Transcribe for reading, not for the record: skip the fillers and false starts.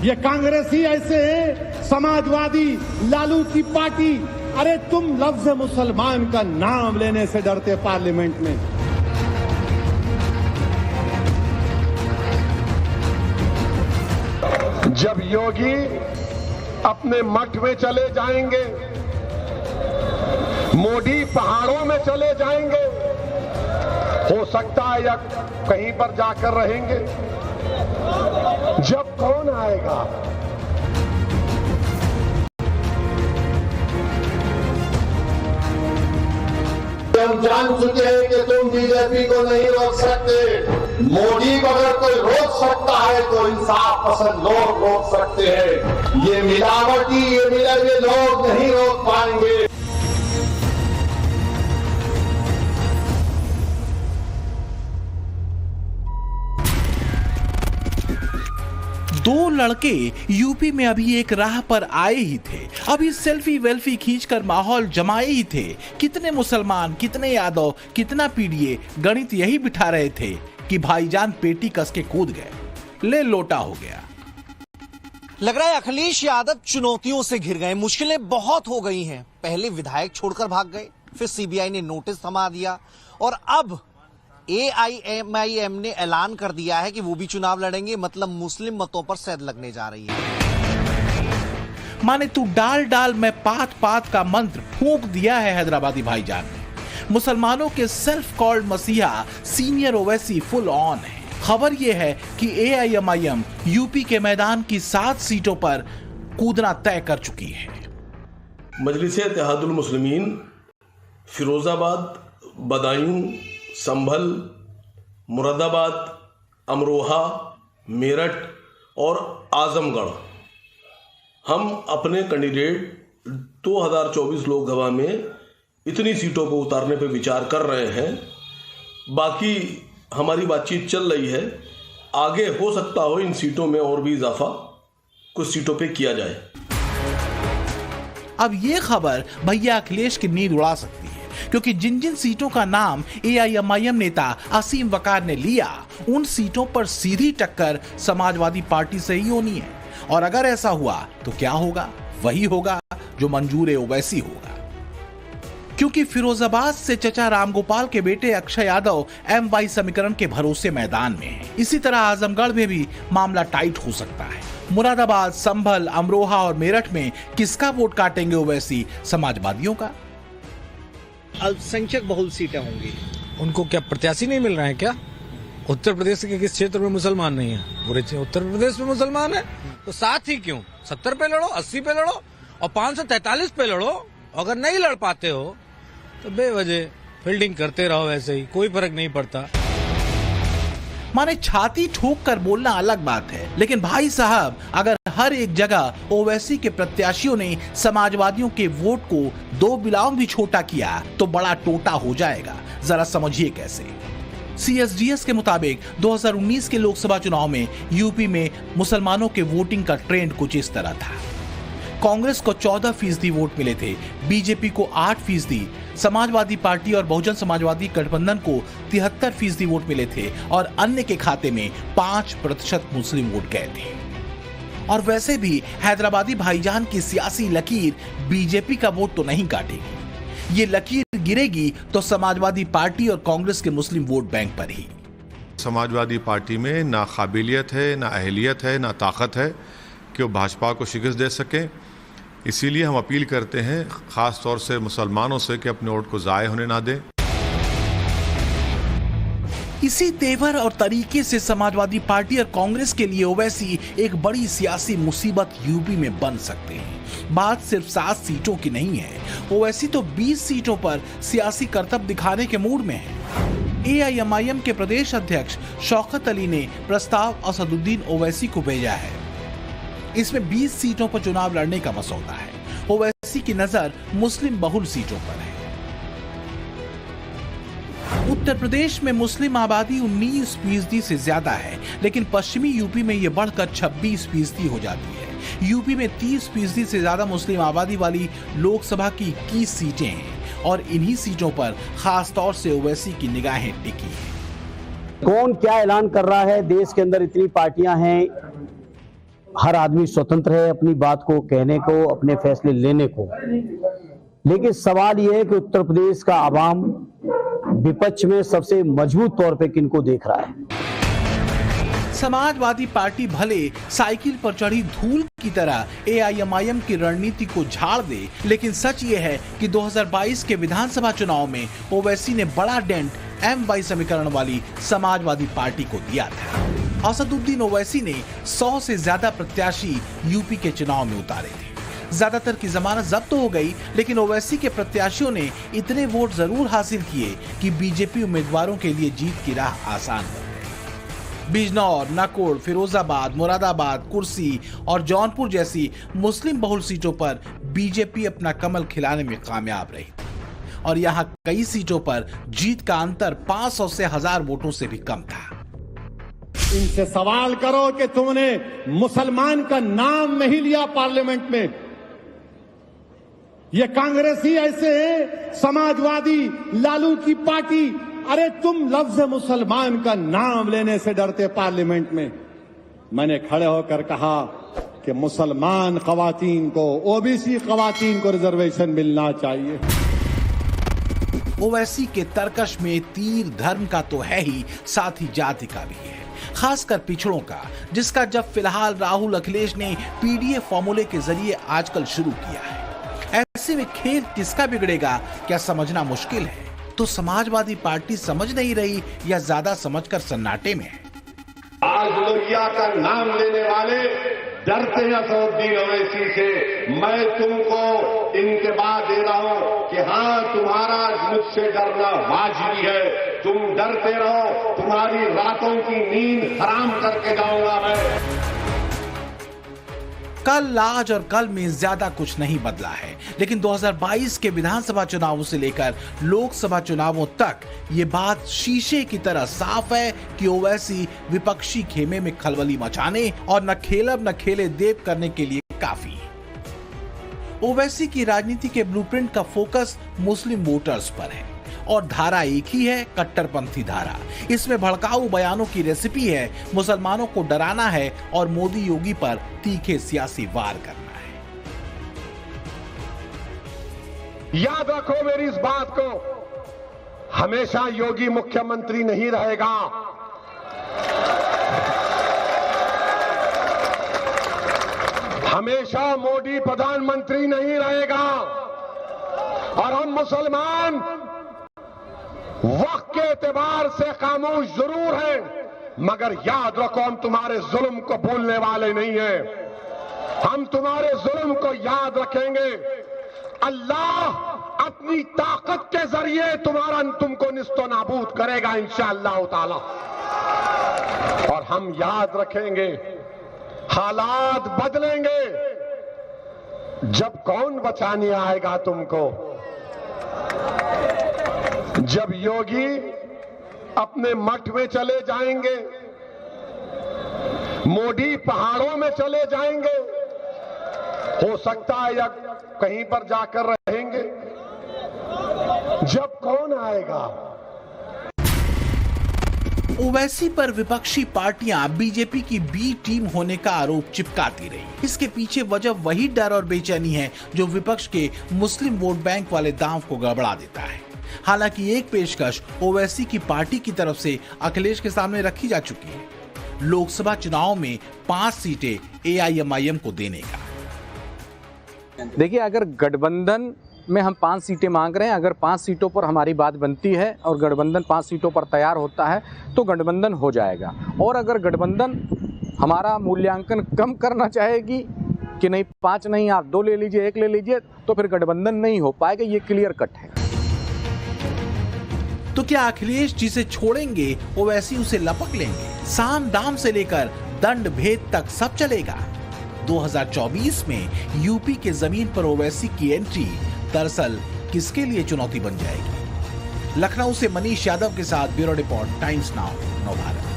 ये कांग्रेसी ऐसे हैं, समाजवादी लालू की पार्टी। अरे तुम लफ्ज मुसलमान का नाम लेने से डरते पार्लियामेंट में। जब योगी अपने मठ में चले जाएंगे, मोदी पहाड़ों में चले जाएंगे, हो सकता है या कहीं पर जाकर रहेंगे, जब कौन आएगा? हम जान चुके हैं कि तुम बीजेपी को नहीं रोक सकते। मोदी को अगर कोई रोक सकता है तो इंसाफ पसंद लोग रोक सकते हैं। ये मिलावटी, ये मिले हुए लोग नहीं रोक पाएंगे। दो लड़के यूपी में अभी एक राह पर आए ही थे, अभी सेल्फी वेल्फी खींचकर माहौल जमाए ही थे। कितने मुसलमान, कितने यादव, कितना पीड़िए, गणित यही बिठा रहे थे कि भाईजान पेटी कस के कूद गए, ले लोटा हो गया। लग रहा है अखिलेश यादव चुनौतियों से घिर गए, मुश्किलें बहुत हो गई हैं। पहले विधायक छोड़कर भाग गए, फिर सीबीआई ने नोटिस थमा दिया और अब AIMIM ने ऐलान कर दिया है कि वो भी चुनाव लड़ेंगे। मतलब मुस्लिम मतों पर सेंध लगने जा रही है। माने तू डाल डाल में पात पात का मंत्र फूंक दिया है हैदराबादी भाईजान ने। मुसलमानों के सेल्फ कॉल्ड मसीहा सीनियर ओवैसी फुल ऑन है। खबर यह है कि AIMIM यूपी के मैदान की 7 सीटों पर कूदना तय कर चुकी है। मजलिस इत्तेहादुल मुस्लिमीन फिरोजाबाद, बदायूं, संभल, मुरादाबाद, अमरोहा, मेरठ और आजमगढ़ हम अपने कैंडिडेट 2024 लोकसभा में इतनी सीटों को उतारने पर विचार कर रहे हैं। बाकी हमारी बातचीत चल रही है, आगे हो सकता हो इन सीटों में और भी इजाफा कुछ सीटों पे किया जाए। अब ये खबर भैया अखिलेश की नींद उड़ा सकती है, क्योंकि जिन जिन सीटों का नाम AIMIM नेता असीम वकार ने लिया, उन सीटों पर सीधी टक्कर समाजवादी पार्टी से ही होनी है। और अगर ऐसा हुआ तो क्या होगा? वही होगा जो मंजूर ओवैसी होगा, क्योंकि फिरोजाबाद से चचा रामगोपाल के बेटे अक्षय यादव MY समीकरण के भरोसे मैदान में है। इसी तरह आजमगढ़ में भी मामला टाइट हो सकता है। मुरादाबाद, संभल, अमरोहा और मेरठ में किसका वोट काटेंगे ओवैसी? समाजवादियों का। अल्पसंख्यक बहुल सीटें होंगी। उनको क्या प्रत्याशी नहीं मिल रहे हैं क्या? उत्तर प्रदेश के किस क्षेत्र में मुसलमान नहीं है? पूरे उत्तर प्रदेश में मुसलमान है, तो 7 ही क्यों? 70 पे लड़ो, 80 पे लड़ो और 543 पे लड़ो। अगर नहीं लड़ पाते हो तो बेवजह फील्डिंग करते रहो, ऐसे ही कोई फर्क नहीं पड़ता। माने छाती ठोक कर बोलना अलग बात है, लेकिन भाई साहब अगर हर एक जगह ओवैसी के प्रत्याशियों ने समाजवादियों के वोट को 2 बिलाव भी छोटा किया तो बड़ा टोटा हो जाएगा। जरा समझिए कैसे। CSDS के मुताबिक 2019 के लोकसभा चुनाव में यूपी में मुसलमानों के वोटिंग का ट्रेंड कुछ इस तरह था। कांग्रेस को 14% वोट मिले थे, बीजेपी को 8%, समाजवादी पार्टी और बहुजन समाजवादी गठबंधन को 73% वोट मिले थे और अन्य के खाते में 5% मुस्लिम वोट गए थे। और वैसे भी हैदराबादी भाईजान की सियासी लकीर बीजेपी का वोट तो नहीं काटेगी। ये लकीर गिरेगी तो समाजवादी पार्टी और कांग्रेस के मुस्लिम वोट बैंक पर ही। समाजवादी पार्टी में ना काबिलियत है, ना अहलियत है, ना ताकत है कि वो भाजपा को शिकस्त दे सके। इसीलिए हम अपील करते हैं खास तौर से मुसलमानों से कि अपने वोट को ज़ाय होने ना दें। इसी तेवर और तरीके से समाजवादी पार्टी और कांग्रेस के लिए ओवैसी एक बड़ी सियासी मुसीबत यूपी में बन सकते हैं। बात सिर्फ 7 सीटों की नहीं है, ओवैसी तो 20 सीटों पर सियासी करतब दिखाने के मूड में है। AIMIM के प्रदेश अध्यक्ष शौकत अली ने प्रस्ताव असदुद्दीन ओवैसी को भेजा है। इसमें 20 सीटों पर चुनाव लड़ने का मसौदा है। ओवैसी की नजर मुस्लिम बहुल सीटों पर है। उत्तर प्रदेश में मुस्लिम आबादी 19% से ज्यादा है, लेकिन पश्चिमी यूपी में यह बढ़कर 26% हो जाती है। यूपी में 30% से ज्यादा मुस्लिम आबादी वाली लोकसभा की 21 सीटें हैं और इन्हीं सीटों पर खास तौर से ओवैसी की निगाहें टिकी हैं। कौन क्या ऐलान कर रहा है? देश के अंदर इतनी पार्टियां हैं, हर आदमी स्वतंत्र है अपनी बात को कहने को, अपने फैसले लेने को, लेकिन सवाल यह है कि उत्तर प्रदेश का आवाम विपक्ष में सबसे मजबूत तौर पे किनको देख रहा है। समाजवादी पार्टी भले साइकिल पर चढ़ी धूल की तरह एआईएमआईएम की रणनीति को झाड़ दे, लेकिन सच ये है कि 2022 के विधानसभा चुनाव में ओवैसी ने बड़ा डेंट M-Y समीकरण वाली समाजवादी पार्टी को दिया था। असदुद्दीन ओवैसी ने 100 से ज्यादा प्रत्याशी यूपी के चुनाव में उतारे थे। ज्यादातर की जमानत जब्त हो गई, लेकिन ओवैसी के प्रत्याशियों ने इतने वोट जरूर हासिल किए कि बीजेपी उम्मीदवारों के लिए जीत की राह आसान हो गई। बिजनौर, नकोड़, फिरोजाबाद, मुरादाबाद, कुर्सी और जौनपुर जैसी मुस्लिम बहुल सीटों पर बीजेपी अपना कमल खिलाने में कामयाब रही और यहाँ कई सीटों पर जीत का अंतर 500 से 1000 वोटों से भी कम था। इनसे सवाल करो कि तुमने मुसलमान का नाम नहीं लिया पार्लियामेंट में। ये कांग्रेसी ऐसे समाजवादी लालू की पार्टी, अरे तुम लफ्ज मुसलमान का नाम लेने से डरते पार्लियामेंट में। मैंने खड़े होकर कहा कि मुसलमान खवातीन को, ओबीसी खवातीन को रिजर्वेशन मिलना चाहिए। ओवैसी के तर्कश में तीर धर्म का तो है ही, साथ ही जाति का भी है, खासकर पिछड़ों का, जिसका जब फिलहाल राहुल अखिलेश ने पीडीए फॉर्मूले के जरिए आजकल शुरू किया है। ऐसे में खेल किसका बिगड़ेगा क्या समझना मुश्किल है। तो समाजवादी पार्टी समझ नहीं रही या ज्यादा समझकर सन्नाटे में है। आज लोहिया का नाम लेने वाले डरते हैं असदुद्दीन ओवैसी से। मैं तुमको इंतबाह दे रहा हूं कि हां, तुम्हारा मुझसे डरना वाजिबी है। तुम डरते रहो, तुम्हारी रातों की नींद हराम करके जाऊंगा मैं। कल, आज और कल में ज्यादा कुछ नहीं बदला है, लेकिन 2022 के विधानसभा चुनावों से लेकर लोकसभा चुनावों तक ये बात शीशे की तरह साफ है कि ओवैसी विपक्षी खेमे में खलबली मचाने और न खेलब न खेले देव करने के लिए काफी है। ओवैसी की राजनीति के ब्लूप्रिंट का फोकस मुस्लिम वोटर्स पर है और धारा एक ही है, कट्टरपंथी धारा। इसमें भड़काऊ बयानों की रेसिपी है, मुसलमानों को डराना है और मोदी योगी पर तीखे सियासी वार करना है। याद रखो मेरी इस बात को, हमेशा योगी मुख्यमंत्री नहीं रहेगा। हमेशा मोदी प्रधानमंत्री नहीं रहेगा। और हम मुसलमान वक्त के एतबार से खामोश जरूर हैं, मगर याद रखो हम तुम्हारे जुल्म को भूलने वाले नहीं हैं। हम तुम्हारे जुल्म को याद रखेंगे। अल्लाह अपनी ताकत के जरिए तुमको निस्तो नाबूद करेगा इंशाअल्लाह ताला। और हम याद रखेंगे, हालात बदलेंगे। जब कौन बचाने आएगा तुमको? जब योगी अपने मठ में चले जाएंगे, मोदी पहाड़ों में चले जाएंगे, हो सकता है या कहीं पर जाकर रहेंगे। जब कौन आएगा? ओवैसी पर विपक्षी पार्टियां बीजेपी की बी टीम होने का आरोप चिपकाती रही। इसके पीछे वजह वही डर और बेचैनी है जो विपक्ष के मुस्लिम वोट बैंक वाले दांव को गड़बड़ा देता है। हालांकि एक पेशकश ओवैसी की पार्टी की तरफ से अखिलेश के सामने रखी जा चुकी है, लोकसभा चुनाव में 5 सीटें एआईएमआईएम को देने का। देखिए, अगर गठबंधन में हम 5 सीटें मांग रहे हैं, अगर 5 सीटों पर हमारी बात बनती है और गठबंधन 5 सीटों पर तैयार होता है तो गठबंधन हो जाएगा। और अगर गठबंधन हमारा मूल्यांकन कम करना चाहेगी कि नहीं 5 नहीं, आप 2 ले लीजिए, 1 ले लीजिए, तो फिर गठबंधन नहीं हो पाएगा। ये क्लियर कट है। तो क्या अखिलेश जिसे छोड़ेंगे ओवैसी उसे लपक लेंगे? साम दाम से लेकर दंड भेद तक सब चलेगा। 2024 में यूपी के जमीन पर ओवैसी की एंट्री दरअसल किसके लिए चुनौती बन जाएगी? लखनऊ से मनीष यादव के साथ bureau report, times now, Navbharat.